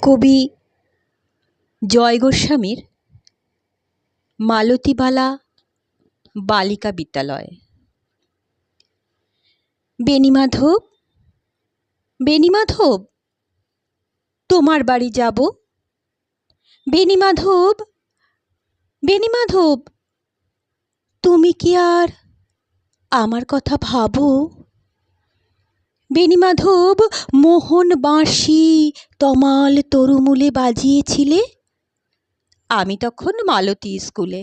কবি জয় গোস্বামীর মালতীবালা বালিকা বিদ্যালয়। বেণীমাধব, বেণীমাধব, তোমার বাড়ি যাব। বেণীমাধব, বেণীমাধব, তুমি কি আর আমার কথা ভাবো? বেণীমাধব, মোহন বাঁশি তমাল তরুমূলে বাজিয়েছিলে। আমি তখন মালতী স্কুলে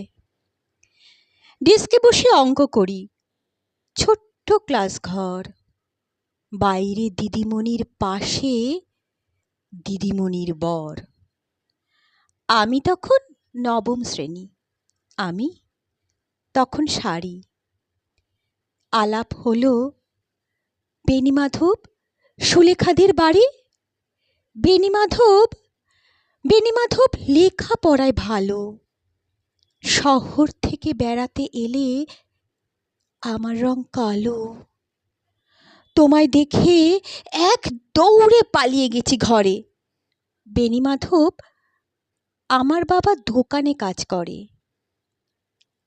ডেস্কে বসে অঙ্ক করি। ছোট্ট ক্লাস ঘর, বাইরে দিদিমণির পাশে দিদিমণির বর। আমি তখন নবম শ্রেণী, আমি তখন শাড়ি। আলাপ হলো, বেণীমাধব, সুলেখাদের বাড়ি। বেণীমাধব, বেণীমাধব, লেখাপড়ায় ভালো। শহর থেকে বেড়াতে এলে আমার রং কালো। তোমায় দেখে এক দৌড়ে পালিয়ে গেছি ঘরে। বেণীমাধব, আমার বাবা দোকানে কাজ করে।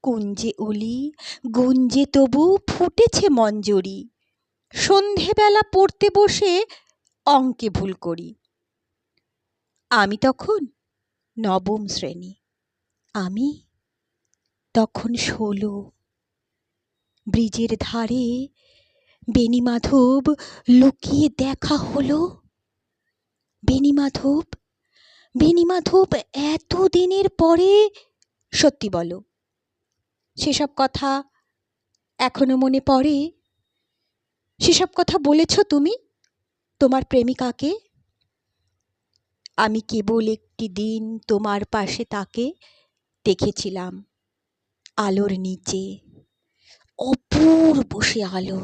কুঞ্জে অলি গুঞ্জে তবু ফুটেছে মঞ্জরি। সন্ধেবেলা পড়তে বসে অঙ্কে ভুল করি। আমি তখন নবম শ্রেণী, আমি তখন 16। ব্রিজের ধারে বেণীমাধব, লুকিয়ে দেখা হলো। বেণীমাধব, বেণীমাধব, এত দিনের পরে সত্যি বলো, সেসব কথা এখনো মনে পড়ে? সেসব কথা বলেছ তুমি তোমার প্রেমিকাকে? আমি কেবল একটি দিন তোমার পাশে তাকে দেখেছিলাম, আলোর নিচে, অপূর্ব সে আলো।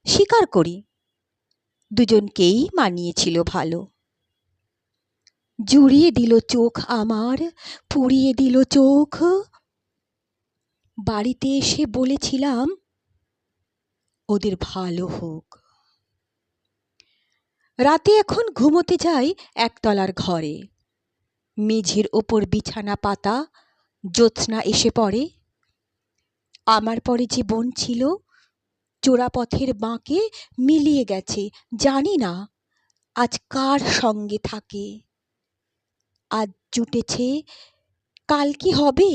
স্বীকার করি, দুজনকেই মানিয়েছিল ভালো। জুড়িয়ে দিল চোখ আমার, পুড়িয়ে দিল চোখ। বাড়িতে এসে বলেছিলাম ওদের ভালো হোক। রাতে এখন ঘুমোতে যাই একতলার ঘরে। মেঝের ওপর বিছানা পাতা, জ্যোৎস্না এসে পড়ে। আমার পরে যে বোন ছিল, চোরাপথের বাঁকে মিলিয়ে গেছে, জানি না আজ কার সঙ্গে থাকে। আজ জুটেছে, কাল কি হবে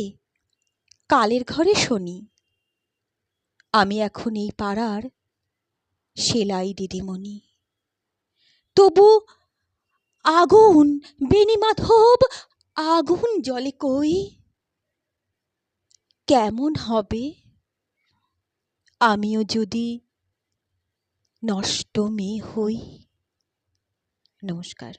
কালের ঘরে শনি। আমি এখন এই পাড়ার সেলাই দিদিমণি। তবু আগুন, বেণীমাধব, আগুন জ্বলে কই। কেমন হবে আমিও যদি নষ্ট মেয়ে হই। নমস্কার।